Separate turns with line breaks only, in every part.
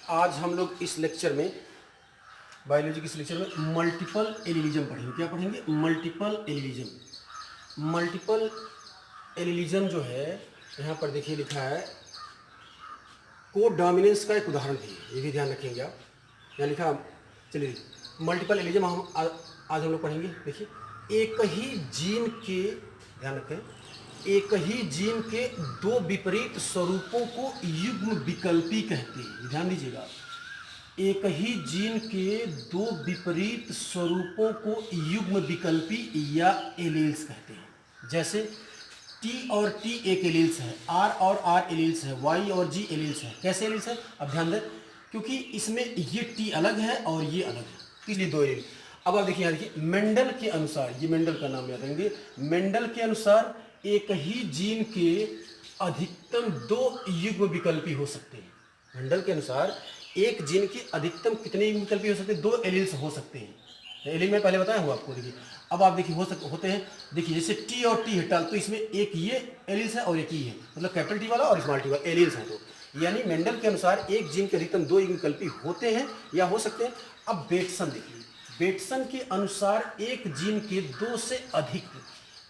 आज हम लोग इस लेक्चर में बायोलॉजी के इस लेक्चर में मल्टीपल एलिलिज्म पढ़ेंगे। क्या पढ़ेंगे? Multiple allelism. मल्टीपल एलिलिज्म जो है यहाँ पर देखिए लिखा है, को डोमिनेंस का एक उदाहरण भी है, ये भी ध्यान रखेंगे आप। यहाँ लिखा, चलिए मल्टीपल एलिलिज्म आज हम लोग पढ़ेंगे। देखिए एक ही जीन के, ध्यान रखें, एक ही जीन के दो विपरीत स्वरूपों को युग्म विकल्पी कहते हैं। ध्यान दीजिएगा, एक ही जीन के दो विपरीत स्वरूपों को युग्म विकल्पी या एलील्स कहते हैं। जैसे T और T एक एलील्स है, R और R एलील्स है, Y और G एलील्स है। कैसे एलील्स है? अब ध्यान दें, क्योंकि इसमें ये T अलग है और ये अलग है, इसलिए दो एलील। अब आप देखिए, यहाँ देखिए मेंडल के अनुसार, ये मेंडल का नाम याद रखेंगे, मेंडल के अनुसार एक ही जीन के अधिकतम दो युग्म विकल्पी हो सकते हैं। मेंडल के अनुसार एक जीन के अधिकतम कितने युग्म विकल्पी हो सकते हैं? दो एलील्स हो सकते हैं। एलील में पहले बताया हूँ आपको। देखिए अब आप देखिए होते हैं। देखिए जैसे T और T है, तो इसमें एक ये एलील्स है और एक ही है, मतलब कैपिटल T वाला और स्मॉल t वाला एलील्स है। तो यानी मेंडल के अनुसार एक जीन के अधिकतम दो युग्म विकल्पी होते हैं या हो सकते हैं। अब बेटसन देखिए, बेटसन के अनुसार एक जीन के दो से अधिक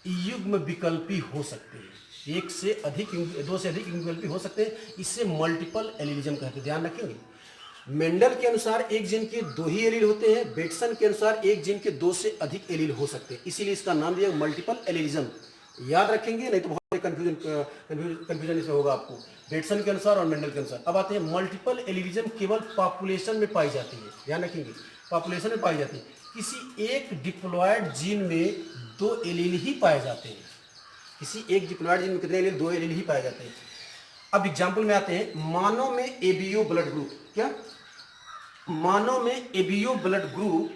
युग्म विकल्पी हो सकते हैं। एक से अधिक, दो से अधिक युग्म विकल्पी हो सकते हैं, इससे मल्टीपल एलिलिज्म कहते हैं। ध्यान रखेंगे, मेंडल के अनुसार एक जीन के दो ही एलील होते हैं, बेटसन के अनुसार एक जीन के दो से अधिक एलील हो सकते हैं, इसीलिए इसका नाम दिया मल्टीपल एलिलिज्म। याद रखेंगे, नहीं तो बहुत कंफ्यूजन इसमें होगा आपको, बेटसन के अनुसार और मेंडल के अनुसार। अब आते हैं, मल्टीपल एलिलिज्म केवल पॉपुलेशन में पाई जाती है। ध्यान रखेंगे, पॉपुलेशन में पाई जाती है। किसी एक डिप्लॉयड जीन में दो एलील ही पाए जाते हैं। किसी एक डिप्लॉयड जीन में कितने एलील? दो एलील ही पाए जाते हैं। अब एग्जाम्पल में आते हैं, मानव में एबीओ ब्लड ग्रुप, क्या मानव में एबीओ ब्लड ग्रुप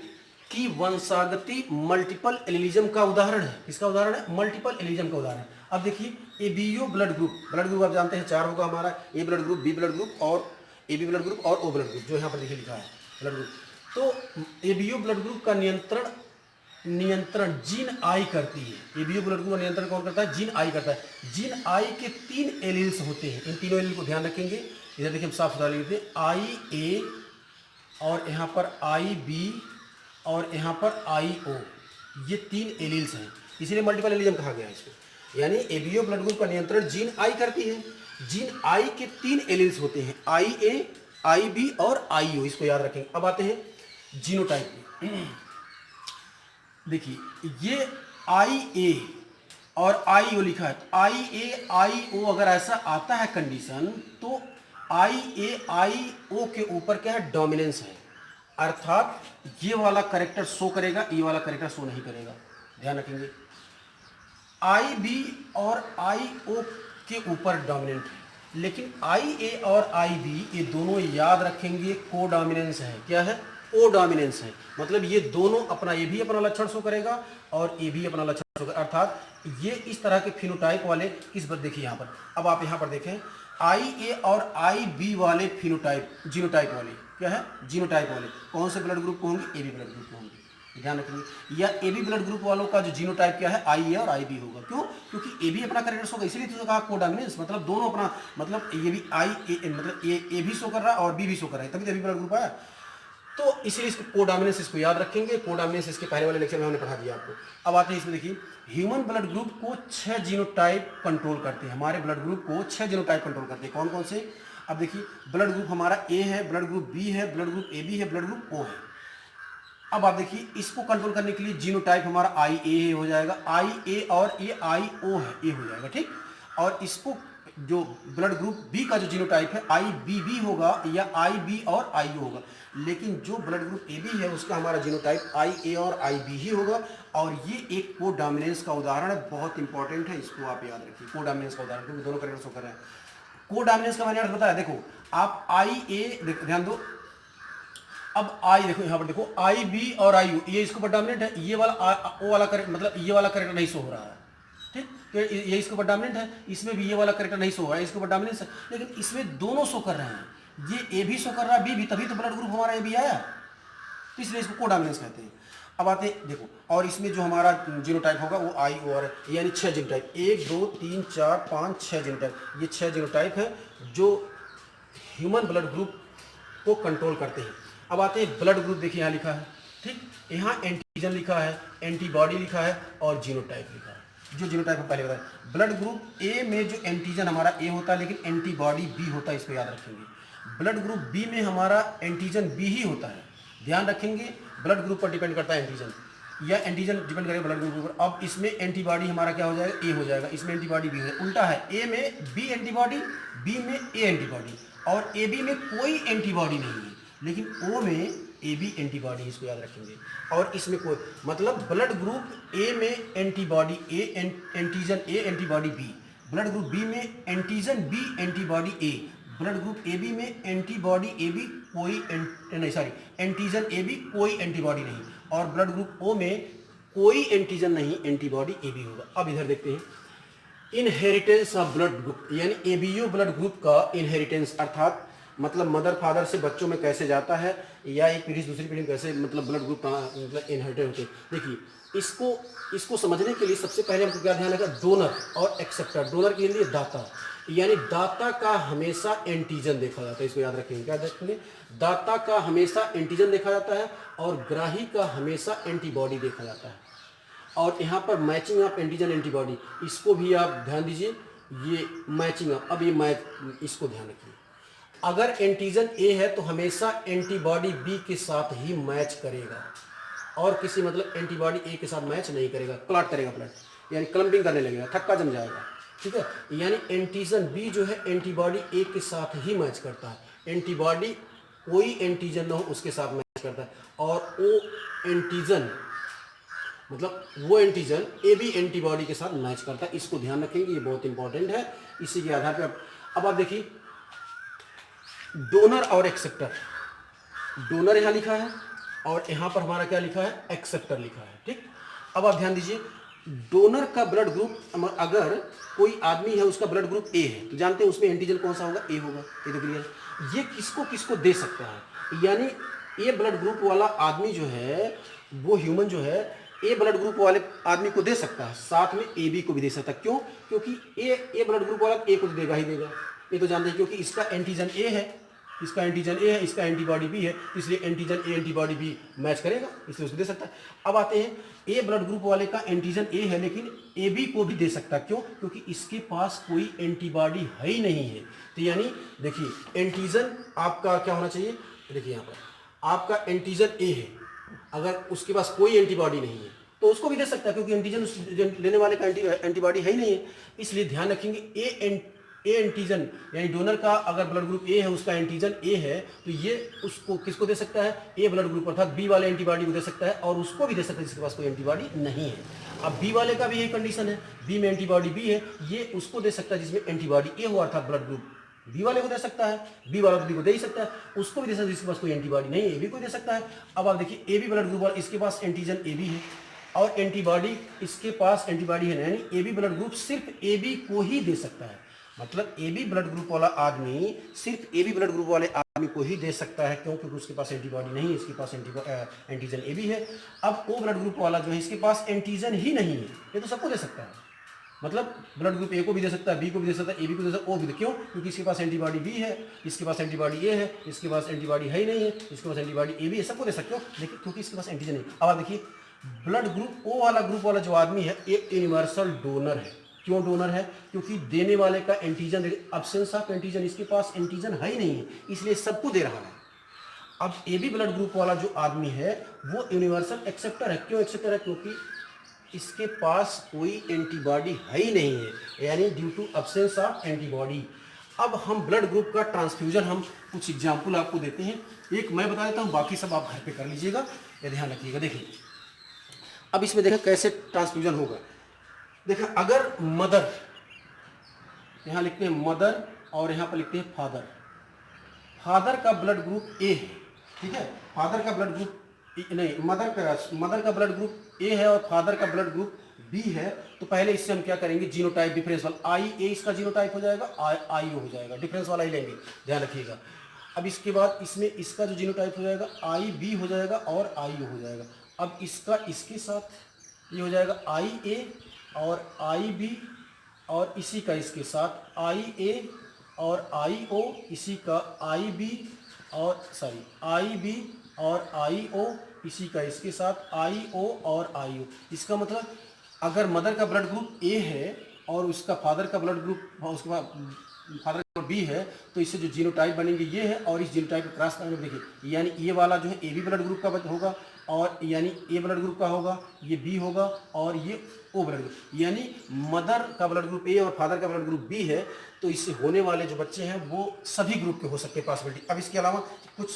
की वंशागति मल्टीपल एलिलिज्म का उदाहरण है। किसका उदाहरण है? मल्टीपल एलिलिज्म का उदाहरण। अब देखिए एबीओ ब्लड ग्रुप आप जानते हैं चार होगा हमारा, A blood group, B blood group और एबी ब्लड ग्रुप और ओ ब्लड ग्रुप, जो यहाँ पर देखिए लिखा है ब्लड ग्रुप। तो एबीओ ब्लड ग्रुप का नियंत्रण जीन आई करती है। एबीओ ब्लड ग्रुप का नियंत्रण कौन करता है? जीन आई करता है। जीन आई के तीन एलील्स होते हैं, इन तीनों एलील को ध्यान रखेंगे। इधर देखिए हम साफ सुथरा लिखते हैं, आई ए और यहाँ पर आई बी और यहाँ पर आई ओ, ये तीन एलील्स हैं, इसीलिए मल्टीपल एलिलिज्म कहा गया है इसको। यानी एबीओ ब्लड ग्रुप का नियंत्रण जीन आई करती है। जीन आई के तीन एलील्स होते हैं, आई ए, आई बी और आई ओ, इसको याद रखेंगे। अब आते हैं जीनोटाइप पे। देखिए ये आई ए और आई ओ लिखा है, आई ए आई ओ अगर ऐसा आता है कंडीशन, तो आई ए आई ओ के ऊपर क्या है? डोमिनेंस है, अर्थात ये वाला कैरेक्टर शो करेगा, ये वाला कैरेक्टर शो नहीं करेगा। ध्यान रखेंगे, आई बी और आई ओ के ऊपर डोमिनेंट है, लेकिन आई ए और आई बी ये दोनों याद रखेंगे को डोमिनेंस है। क्या है? ओ डोमिनेंस है। मतलब ये दोनों अपना, ये भी अपना लक्षण शो करेगा और ये भी अपना लक्षण शो करेगा, अर्थात ये इस तरह के फिनोटाइप वाले किस पर देखिए यहाँ पर। अब आप यहाँ पर देखें, आई ए और आई बी वाले फिनोटाइप, जीनोटाइप वाले, क्या है? जीनोटाइप वाले कौन से ब्लड ग्रुप को होंगे? एबी ब्लड ग्रुप को होंगे। ध्यान रखेंगे, या एबी ब्लड ग्रुप वालों का जो जीनोटाइप क्या है? आई ए और आई बी होगा। क्यों? क्योंकि ए भी अपना कैरेक्टर्स होगा, इसीलिए तो कहा कोडोमिनेंस, मतलब दोनों अपना, मतलब ये भी आई ए, मतलब ए भी शो कर रहा है और बी भी शो कर रहा है, तभी तो एबी ब्लड ग्रुप आया। तो इसलिए इसको कोडोमिनेंस, इसको याद रखेंगे। कोडोमिनेंस इसके पहले वाले लेक्चर में हमने पढ़ा दिया आपको। अब आते हैं इसमें, देखिए ह्यूमन ब्लड ग्रुप को 6 जीनोटाइप कंट्रोल करते हैं। हमारे ब्लड ग्रुप को 6 जीनोटाइप कंट्रोल करते हैं। कौन कौन से? अब देखिए, ब्लड ग्रुप हमारा ए है, ब्लड ग्रुप बी है, ब्लड ग्रुप ए बी है, ब्लड ग्रुप ओ है। अब आप देखिए, इसको कंट्रोल करने के लिए जीनोटाइप हमारा आई ए हो जाएगा, आई ए और ये आई ओ है, ए हो जाएगा, ठीक। और इसको जो ब्लड ग्रुप बी का जो जीनोटाइप है आई बी बी होगा या आई बी और आई ओ होगा, लेकिन जो ब्लड ग्रुप ए बी है उसका हमारा जीनोटाइप आई ए और आई बी ही होगा। और ये एक कोडोमिनेंस का उदाहरण है, बहुत इंपॉर्टेंट है, इसको आप याद रखिए। कोडोमिनेंस का उदाहरण, क्योंकि दोनों कैरेक्टर्स कर रहे हैं। कोडोमिनेंस का मैंने अर्थ बताया, देखो आप आई ए ध्यान दो। अब आई देखो, यहाँ पर देखो आई बी और आई ओ, ये इसके ऊपर डोमिनेंट है, ये वाला ओ वाला करेक्टर, मतलब ये वाला करेक्टर नहीं शो हो रहा है, ठीक। तो ये इसके ऊपर डोमिनेंट है, इसमें भी ये वाला करेक्टर नहीं शो हो रहा है, इसके ऊपर डोमिनेंस है, लेकिन इसमें दोनों शो कर रहे हैं। ये ए भी शो कर रहा है, बी भी, तभी तो ब्लड ग्रुप हमारा ए बी आया, तो इसलिए इसको कोडोमिनेंस कहते हैं। अब आते देखो, और इसमें जो हमारा जीनोटाइप होगा वो आई ओ आर, यानी 6 जीनोटाइप, 1 2 3 4 5 6 जीनोटाइप, ये 6 जीनोटाइप है जो ह्यूमन ब्लड ग्रुप को कंट्रोल करते हैं। अब आते हैं ब्लड ग्रुप, देखिए यहाँ लिखा है, ठीक, यहाँ एंटीजन लिखा है, एंटीबॉडी लिखा है और जीनोटाइप लिखा है। जो जीनोटाइप पहले बताया, ब्लड ग्रुप ए में जो एंटीजन हमारा ए होता है लेकिन एंटीबॉडी बी होता है, इसको याद रखेंगे। ब्लड ग्रुप बी में हमारा एंटीजन बी ही होता है, ध्यान रखेंगे। ब्लड ग्रुप पर डिपेंड करता है एंटीजन, या एंटीजन डिपेंड करेगा ब्लड ग्रुप पर। अब इसमें एंटीबॉडी हमारा क्या हो जाएगा, ए हो जाएगा, इसमें एंटीबॉडी बी हो जाएगा। उल्टा है, ए में बी एंटीबॉडी, बी में ए एंटीबॉडी, और ए बी में कोई एंटीबॉडी नहीं है लेकिन ओ में ए बी एंटीबॉडी, इसको याद रखेंगे। और इसमें कोई मतलब ब्लड ग्रुप ए में antibody A antigen A antibody B, blood group B में antigen B antibody A, blood group A B में एंटीबॉडी ए बी कोई नहीं सॉरी एंटीजन ए बी कोई एंटीबॉडी नहीं, और ब्लड ग्रुप ओ में कोई एंटीजन नहीं, एंटीबॉडी ए बी होगा। अब इधर देखते हैं इनहेरिटेंस ऑफ ब्लड ग्रुप, यानी एबीओ ब्लड ग्रुप का इनहेरिटेंस, अर्थात मतलब मदर फादर से बच्चों में कैसे जाता है, या एक पीढ़ी से दूसरी पीढ़ी में कैसे मतलब ब्लड ग्रुप मतलब इनहेरिटेड होते हैं। देखिए इसको समझने के लिए सबसे पहले हमको क्या ध्यान रखना, डोनर और एक्सेप्टर। डोनर के लिए दाता, यानी दाता का हमेशा एंटीजन देखा जाता है, इसको याद रखेंगे। क्या देखेंगे, दाता का हमेशा एंटीजन देखा जाता है और ग्राही का हमेशा एंटीबॉडी देखा जाता है। और यहाँ पर मैचिंग ऑफ एंटीजन एंटीबॉडी, इसको भी आप ध्यान दीजिए, ये मैचिंग ऑफ, अब ये मैच, इसको ध्यान रखिए। अगर एंटीजन ए है तो हमेशा एंटीबॉडी बी के साथ ही मैच करेगा, और किसी मतलब एंटीबॉडी ए के साथ मैच नहीं करेगा, क्लॉट करेगा ब्लड, यानी क्लम्पिंग करने लगेगा, थक्का जम जाएगा, ठीक है। यानी एंटीजन बी जो है एंटीबॉडी ए के साथ ही मैच करता है, एंटीबॉडी कोई एंटीजन न हो उसके साथ मैच करता है, और वो एंटीजन मतलब वो एंटीजन ए बी एंटीबॉडी के साथ मैच करता है, इसको ध्यान रखेंगे, ये बहुत इंपॉर्टेंट है। इसी के आधार पर अब आप देखिए डोनर और एक्सेप्टर, डोनर यहाँ लिखा है और यहाँ पर हमारा क्या लिखा है, एक्सेप्टर लिखा है, ठीक। अब आप ध्यान दीजिए, डोनर का ब्लड ग्रुप, अगर कोई आदमी है उसका ब्लड ग्रुप ए है तो जानते हैं उसमें एंटीजन कौन सा होगा, ए होगा, ये तो क्लियर। ये किसको किसको दे सकता है, यानी ए ब्लड ग्रुप वाला आदमी जो है वो ह्यूमन जो है ए ब्लड ग्रुप वाले आदमी को दे सकता है, साथ में ए बी को भी दे सकता है। क्यों, क्योंकि ए ब्लड ग्रुप वाला ए को देगा ही देगा, ये तो जानते हैं, क्योंकि इसका एंटीजन ए है, इसका एंटीजन ए है, इसका एंटीबॉडी बी है, इसलिए antigen A antibody B match करेगा, इसलिए उसको दे सकता है। अब आते हैं ए ब्लड ग्रुप वाले का एंटीजन ए है लेकिन ए बी को भी दे सकता है, क्यों, क्योंकि इसके पास कोई एंटीबॉडी है ही नहीं है। तो यानी देखिए एंटीजन आपका क्या होना चाहिए, देखिए यहाँ पर आपका एंटीजन ए है, अगर उसके पास कोई एंटीबॉडी नहीं है तो उसको भी दे सकता है, क्योंकि एंटीजन लेने वाले का एंटीबॉडी है ही नहीं है। इसलिए ध्यान रखेंगे ए एंटीजन यानी डोनर का अगर ब्लड ग्रुप ए है, उसका एंटीजन ए है, तो ये उसको किसको दे सकता है, ए ब्लड ग्रुप अर्थात बी वाले एंटीबॉडी को दे सकता है, और उसको भी दे सकता है जिसके पास कोई एंटीबॉडी नहीं है। अब बी वाले का भी यही कंडीशन है, बी में एंटीबॉडी बी है, ये उसको दे सकता है जिसमें एंटीबॉडी ए हो, अर्थात ब्लड ग्रुप बी वाले को दे सकता है, बी वाला तो बी को दे ही सकता है, उसको भी दे सकता है जिसके पास कोई एंटीबॉडी नहीं है, ए बी को दे सकता है। अब आप देखिए ए बी ब्लड ग्रुप वाला, इसके पास एंटीजन ए बी है और एंटीबॉडी इसके पास एंटीबॉडी है, यानी ए बी ब्लड ग्रुप सिर्फ ए बी को ही दे सकता है। मतलब ए बी ब्लड ग्रुप वाला आदमी सिर्फ ए बी ब्लड ग्रुप वाले आदमी को ही दे सकता है, क्योंकि उसके पास एंटीबॉडी नहीं है, इसके पास एंटीजन ए बी है। अब ओ ब्लड ग्रुप वाला जो है इसके पास एंटीजन ही नहीं है, ये तो सबको दे सकता है, मतलब ब्लड ग्रुप ए को भी दे सकता है, बी को भी दे सकता है, ए बी को दे सकता है, ओ भी दे, क्यों, क्योंकि इसके पास एंटीबॉडी बी है, इसके पास एंटीबॉडी ए है, इसके पास एंटीबॉडी है ही नहीं है, इसके पास एंटीबॉडी ए बी है, सबको दे सकते हो, लेकिन क्योंकि इसके पास एंटीजन नहीं। अब आप देखिए ब्लड ग्रुप ओ वाला ग्रुप वाला जो आदमी है एक यूनिवर्सल डोनर है। क्यों डोनर है, क्योंकि देने वाले का एंटीजन, एब्सेंस ऑफ एंटीजन, इसके पास एंटीजन है ही नहीं है, इसलिए सबको दे रहा है। अब ए बी ब्लड ग्रुप वाला जो आदमी है वो यूनिवर्सल एक्सेप्टर है। क्यों एक्सेप्टर है, क्योंकि इसके पास कोई एंटीबॉडी है ही नहीं है, यानी due to absence of antibody. अब हम ब्लड ग्रुप का ट्रांसफ्यूजन हम कुछ एग्जाम्पल आपको देते हैं, एक मैं बता देता हूँ, बाकी सब आप घर पे कर लीजिएगा, ये ध्यान रखिएगा। देखिए अब इसमें देखा कैसे ट्रांसफ्यूजन होगा। देखा अगर मदर, यहाँ लिखते हैं मदर और यहाँ पर लिखते हैं फादर, फादर का ब्लड ग्रुप ए है, ठीक है, फादर का ब्लड ग्रुप नहीं, मदर का ब्लड ग्रुप ए है और फादर का ब्लड ग्रुप बी है, तो पहले इससे हम क्या करेंगे, जीनोटाइप डिफरेंस वाला आई ए इसका जीनोटाइप हो जाएगा, आई ओ हो जाएगा, डिफरेंस वाला ही लेंगे, ध्यान रखिएगा। अब इसके बाद इसमें इसका जो जीनोटाइप हो जाएगा आई बी हो जाएगा और आई ओ हो जाएगा। अब इसका इसके साथ ये हो जाएगा आई ए और आई बी, और इसी का इसके साथ आई ए और आई ओ, इसी का आई बी और सॉरी आई बी और आई ओ, इसी का इसके साथ आई ओ और आई ओ। इसका मतलब अगर मदर का ब्लड ग्रुप ए है और उसका फादर का ब्लड ग्रुप, उसके बाद फादर का बी है, तो इससे जो जीनोटाइप बनेंगे ये है, और इस जीनोटाइप को क्रॉस करने में देखिए, यानी ये वाला जो है ए बी ब्लड ग्रुप का होगा, और यानी ए ब्लड ग्रुप का होगा, ये बी होगा, और ये ओ ब्लड ग्रुप, यानी मदर का ब्लड ग्रुप ए और फादर का ब्लड ग्रुप बी है, तो इससे होने वाले जो बच्चे हैं वो सभी ग्रुप के हो सकते हैं पॉसिबिलिटी। अब इसके अलावा कुछ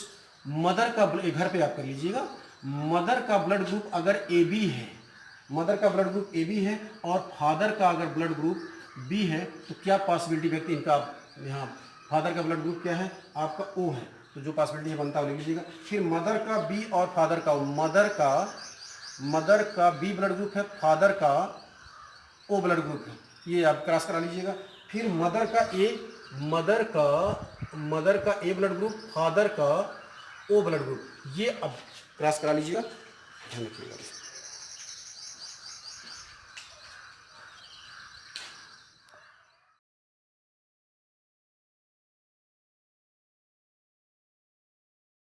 मदर का, घर पे आप कर लीजिएगा, मदर का ब्लड ग्रुप अगर ए बी है, मदर का ब्लड ग्रुप ए बी है और फादर का अगर ब्लड ग्रुप बी है, तो क्या पॉसिबिलिटी व्यक्ति इनका, यहाँ फादर का ब्लड ग्रुप क्या है आपका ओ है, तो जो पॉसिबिलिटी बनता है वो ले लीजिएगा। फिर मदर का बी और फादर का, मदर का बी ब्लड ग्रुप है, फादर का ओ ब्लड ग्रुप है, ये आप क्रॉस करा लीजिएगा। फिर मदर का ए ब्लड ग्रुप, फादर का ओ ब्लड ग्रुप, ये अब क्रॉस करा लीजिएगा, ध्यान रखिएगा।